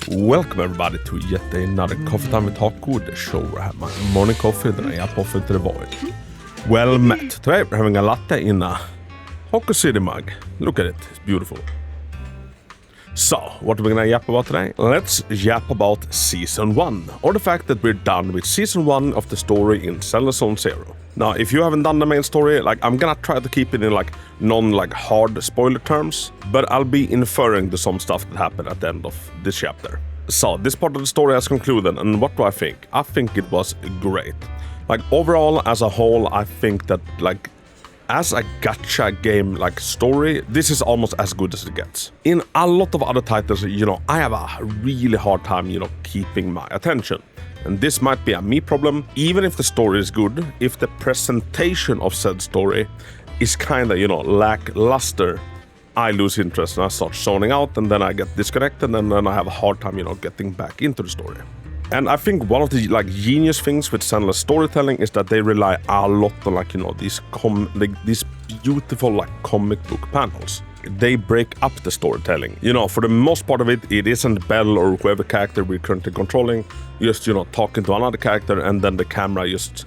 Welcome everybody to yet another Coffee Time with Hako, the show where I have my morning coffee, then I up off into the void. Well met. Today we're having a latte in a Hako City mug. Look at it, it's beautiful. So, what are we gonna yap about today? Let's yap about Season 1, or the fact that we're done with Season 1 of the story in Zenless Zone Zero. Now, if you haven't done the main story, I'm gonna try to keep it in hard spoiler terms, but I'll be inferring to some stuff that happened at the end of this chapter. So, this part of the story has concluded, and what do I think? I think it was great. Overall, as a whole, I think that, as a gacha game story, this is almost as good as it gets. In a lot of other titles, I have a really hard time, keeping my attention. And this might be a me problem, even if the story is good, if the presentation of said story is kinda, lackluster, I lose interest and I start zoning out, and then I get disconnected, and then I have a hard time, getting back into the story. And I think one of the genius things with Zenless storytelling is that they rely a lot on these beautiful comic book panels. They break up the storytelling. For the most part of it, it isn't Belle or whoever character we're currently controlling just talking to another character, and then the camera just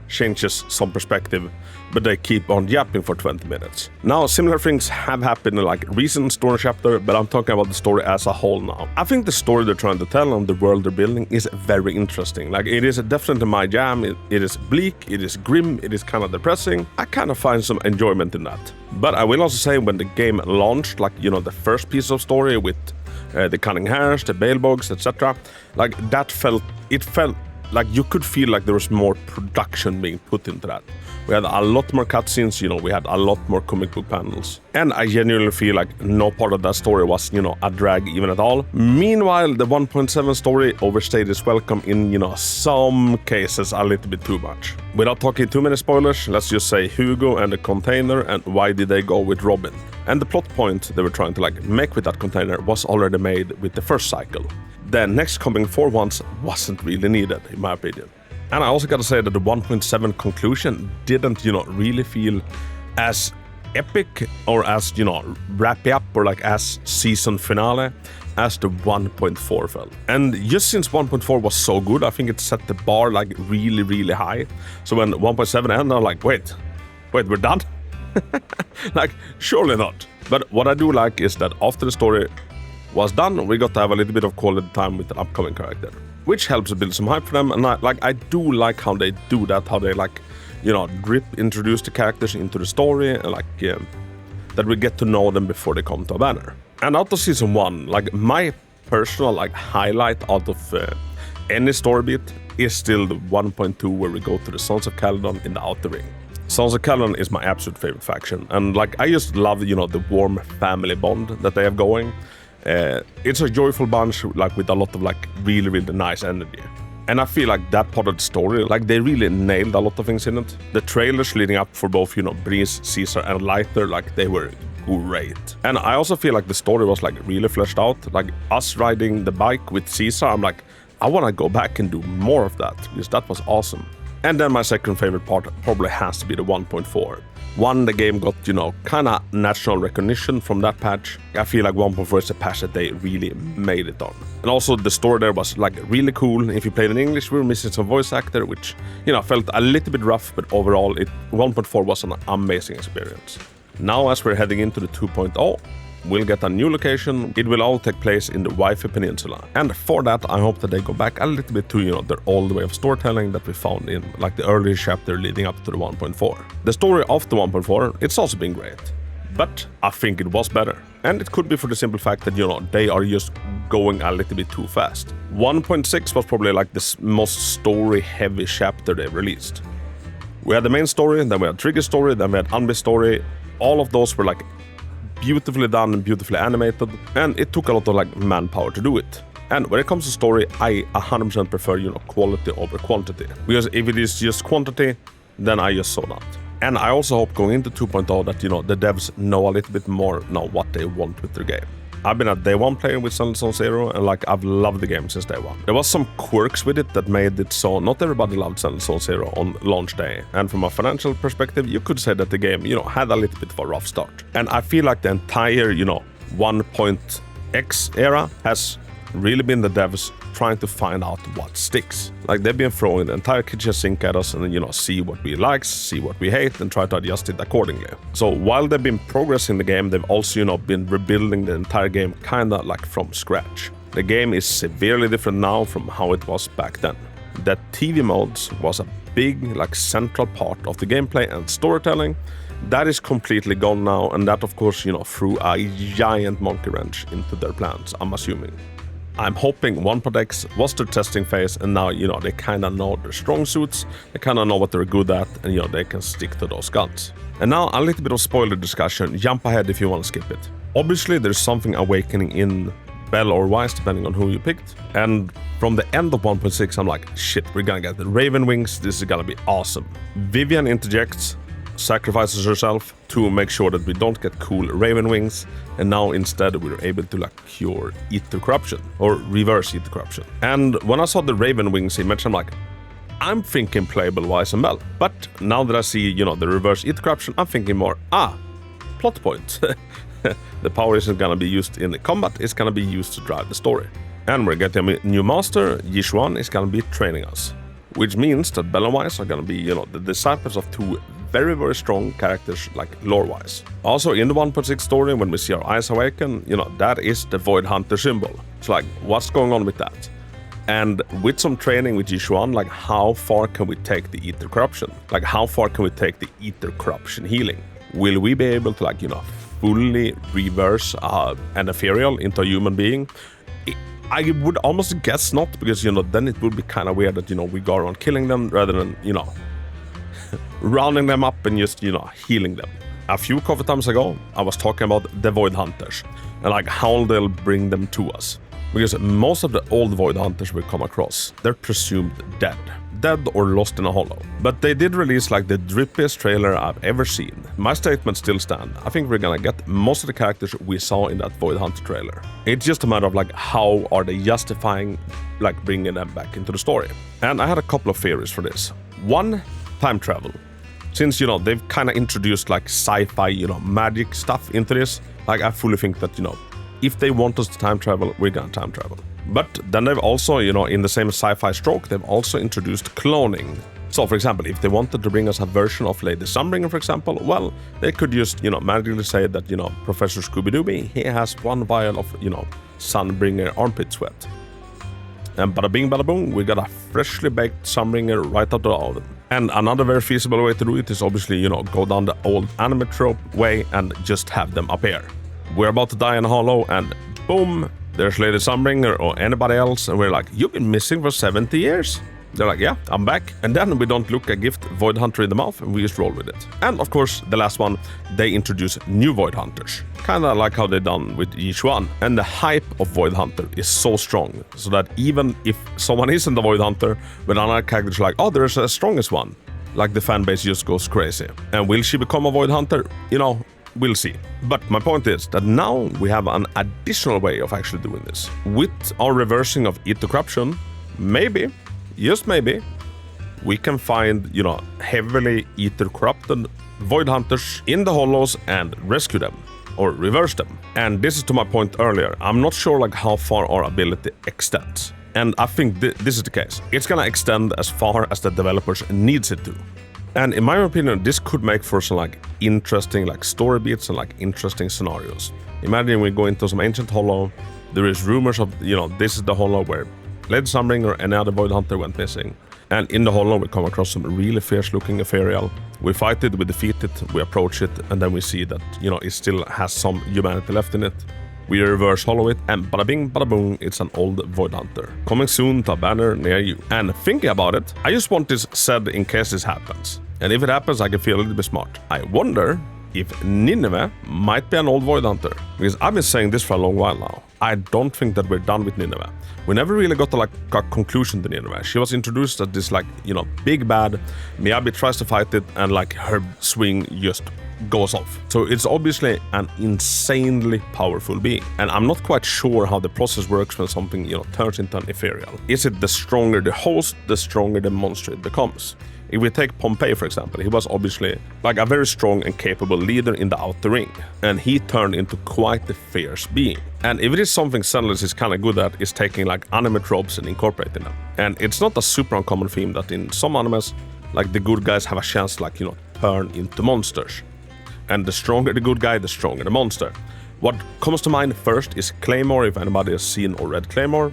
changes some perspective, but they keep on yapping for 20 minutes. Now, similar things have happened in recent story chapter, but I'm talking about the story as a whole now. I think the story they're trying to tell and the world they're building is very interesting. It is definitely my jam. It is bleak, it is grim, it is kind of depressing. I kind of find some enjoyment in that. But I will also say when the game launched, the first piece of story with the cunning hairs, the bale bugs, etc., it felt you could feel there was more production being put into that. We had a lot more cutscenes, we had a lot more comic book panels. And I genuinely feel no part of that story was, a drag even at all. Meanwhile, the 1.7 story overstayed its welcome in, some cases a little bit too much. Without talking too many spoilers, let's just say Hugo and the container, and why did they go with Robin? And the plot point they were trying to make with that container was already made with the first cycle. The next coming 4 ones wasn't really needed, in my opinion. And I also gotta say that the 1.7 conclusion didn't, really feel as epic or as, wrap up or as season finale as the 1.4 felt. And just since 1.4 was so good, I think it set the bar really, really high. So when 1.7 ended, I'm wait, we're done? Surely not. But what I do like is that after the story was done, we got to have a little bit of quality time with an upcoming character, which helps build some hype for them. And I do like how they do that, how they introduce the characters into the story, and that we get to know them before they come to a banner. And out of season 1, my personal highlight out of any story beat is still the 1.2 where we go to the Sons of Caledon in the Outer Ring. Sons of Caledon is my absolute favorite faction, and I just love the warm family bond that they have going. It's a joyful bunch with a lot of really, really nice energy. And I feel that part of the story, they really nailed a lot of things in it. The trailers leading up for both, Breeze, Caesar, and Lighter, they were great. And I also feel the story was really fleshed out. Us riding the bike with Caesar, I'm I want to go back and do more of that, because that was awesome. And then my second favorite part probably has to be the 1.4. The game got, kind of national recognition from that patch. I feel 1.4 is a patch that they really made it on. And also the story there was really cool. If you played in English, we were missing some voice actor, which, felt a little bit rough, but overall 1.4 was an amazing experience. Now as we're heading into the 2.0, we'll get a new location. It will all take place in the Waifu Peninsula. And for that, I hope that they go back a little bit to, their old way of storytelling that we found in, the earlier chapter leading up to the 1.4. The story of the 1.4, it's also been great. But I think it was better. And it could be for the simple fact that, they are just going a little bit too fast. 1.6 was probably the most story-heavy chapter they've released. We had the main story, then we had Trigger story, then we had Unbi story. All of those were beautifully done and beautifully animated, and it took a lot of manpower to do it. And when it comes to story, I 100% prefer quality over quantity, because if it is just quantity, then I just saw that. And I also hope going into 2.0 that the devs know a little bit more now what they want with their game. I've been a day one player with Zenless Zone Zero, and like I've loved the game since day one. There was some quirks with it that made it so not everybody loved Zenless Zone Zero on launch day. And from a financial perspective, you could say that the game, had a little bit of a rough start. And I feel like the entire, 1.x era has really been the devs trying to find out what sticks. Like they've been throwing the entire kitchen sink at us and then, see what we like, see what we hate, and try to adjust it accordingly. So while they've been progressing the game, they've also, been rebuilding the entire game kinda like from scratch. The game is severely different now from how it was back then. The TV modes was a big, like central part of the gameplay and storytelling. That is completely gone now, and that of course, threw a giant monkey wrench into their plans, I'm assuming. I'm hoping 1.x was their testing phase, and now, they kinda know their strong suits, they kinda know what they're good at, and, they can stick to those guns. And now a little bit of spoiler discussion, jump ahead if you want to skip it. Obviously, there's something awakening in Bell or Wise, depending on who you picked. And from the end of 1.6, I'm like, shit, we're gonna get the Raven Wings, this is gonna be awesome. Vivian interjects, sacrifices herself to make sure that we don't get cool Raven Wings, and now instead we're able to cure ether corruption, or reverse ether corruption. And when I saw the Raven Wings image, I'm like, I'm thinking playable Wise and Bell. But now that I see, the reverse ether corruption, I'm thinking more, plot point. The power isn't gonna be used in the combat, it's gonna be used to drive the story. And we're getting a new master, Yishuan is gonna be training us. Which means that Bell and Wise are gonna be, the disciples of two very, very strong characters, like lore-wise. Also, in the 1.6 story, when we see our eyes awaken, that is the Void Hunter symbol. So, what's going on with that? And with some training with Yishuan, how far can we take the ether corruption? How far can we take the ether corruption healing? Will we be able to, fully reverse an ethereal into a human being? I would almost guess not, because, then it would be kind of weird that, we go around killing them rather than, rounding them up and just, healing them. A few coffee times ago, I was talking about the Void Hunters and how they'll bring them to us. Because most of the old Void Hunters we come across, they're presumed dead or lost in a hollow. But they did release the drippiest trailer I've ever seen. My statements still stand. I think we're gonna get most of the characters we saw in that Void Hunter trailer. It's just a matter of how are they justifying bringing them back into the story. And I had a couple of theories for this. One, time travel. Since, they've kind of introduced sci-fi, magic stuff into this, I fully think that, if they want us to time travel, we're gonna time travel. But then they've also, in the same sci-fi stroke, they've also introduced cloning. So, for example, if they wanted to bring us a version of Lady Sunbringer, for example, well, they could just, magically say that, Professor Scooby-Dooby, he has one vial of, Sunbringer armpit sweat. And bada bing, bada boom, we got a freshly baked Sunbringer right out of the oven. And another very feasible way to do it is obviously, go down the old anime trope way and just have them appear. We're about to die in a hollow, and boom, there's Lady Sunbringer or anybody else, and we're like, you've been missing for 70 years? They're like, yeah, I'm back. And then we don't look a gift Void Hunter in the mouth, and we just roll with it. And of course, the last one, they introduce new Void Hunters. Kinda like how they done with Yishuan. And the hype of Void Hunter is so strong, so that even if someone isn't a Void Hunter, when another character's like, oh, there's a strongest one, the fan base just goes crazy. And will she become a Void Hunter? We'll see. But my point is that now we have an additional way of actually doing this. With our reversing of ether corruption, maybe, just maybe, we can find, heavily ether corrupted Void Hunters in the hollows and rescue them, or reverse them. And this is to my point earlier, I'm not sure how far our ability extends. And I think this is the case. It's gonna extend as far as the developers needs it to. And in my opinion, this could make for some interesting story beats and interesting scenarios. Imagine we go into some ancient hollow, there is rumors of, this is the hollow where Lady Sunbringer or any other Void Hunter went missing. And in the hollow we come across some really fierce looking ethereal. We fight it, we defeat it, we approach it, and then we see that, it still has some humanity left in it. We reverse hollow it, and bada bing, bada boom, it's an old Void Hunter. Coming soon to a banner near you. And thinking about it, I just want this said in case this happens. And if it happens, I can feel a little bit smart. I wonder if Nineveh might be an old Void Hunter. Because I've been saying this for a long while now. I don't think that we're done with Nineveh. We never really got a conclusion to Nineveh. She was introduced as this big bad. Miyabi tries to fight it, and her swing just goes off. So it's obviously an insanely powerful being. And I'm not quite sure how the process works when something, turns into an ethereal. Is it the stronger the host, the stronger the monster it becomes? If we take Pompey, for example, he was obviously like a very strong and capable leader in the outer ring, and he turned into quite a fierce being. And if it is something Zenless is kind of good at, is taking like anime tropes and incorporating them. And it's not a super uncommon theme that in some animes, like the good guys have a chance to turn into monsters. And the stronger the good guy, the stronger the monster. What comes to mind first is Claymore, if anybody has seen or read Claymore.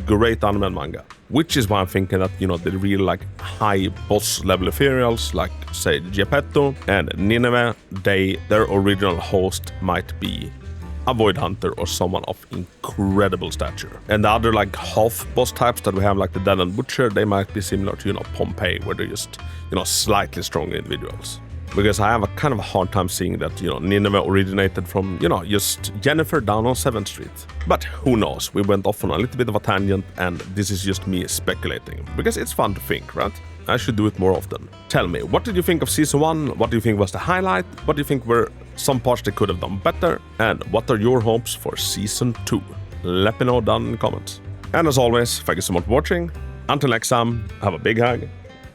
Great anime and manga. Which is why I'm thinking that, the real high boss level ethereals, like say Geppetto and Nineveh, their original host might be a Void Hunter or someone of incredible stature. And the other half boss types that we have, like the Dead and Butcher, they might be similar to, Pompey, where they're just, slightly stronger individuals. Because I have a kind of a hard time seeing that, Nineveh originated from, just Jennifer down on 7th Street. But who knows, we went off on a little bit of a tangent, and this is just me speculating. Because it's fun to think, right? I should do it more often. Tell me, what did you think of Season 1? What do you think was the highlight? What do you think were some parts they could have done better? And what are your hopes for Season 2? Let me know down in the comments. And as always, thank you so much for watching. Until next time, have a big hug,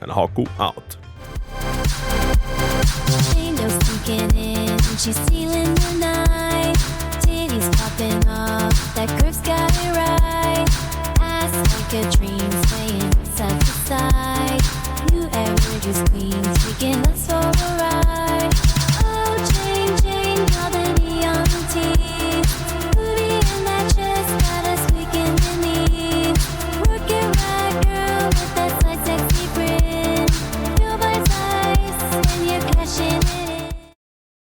and Hako out. She's stealing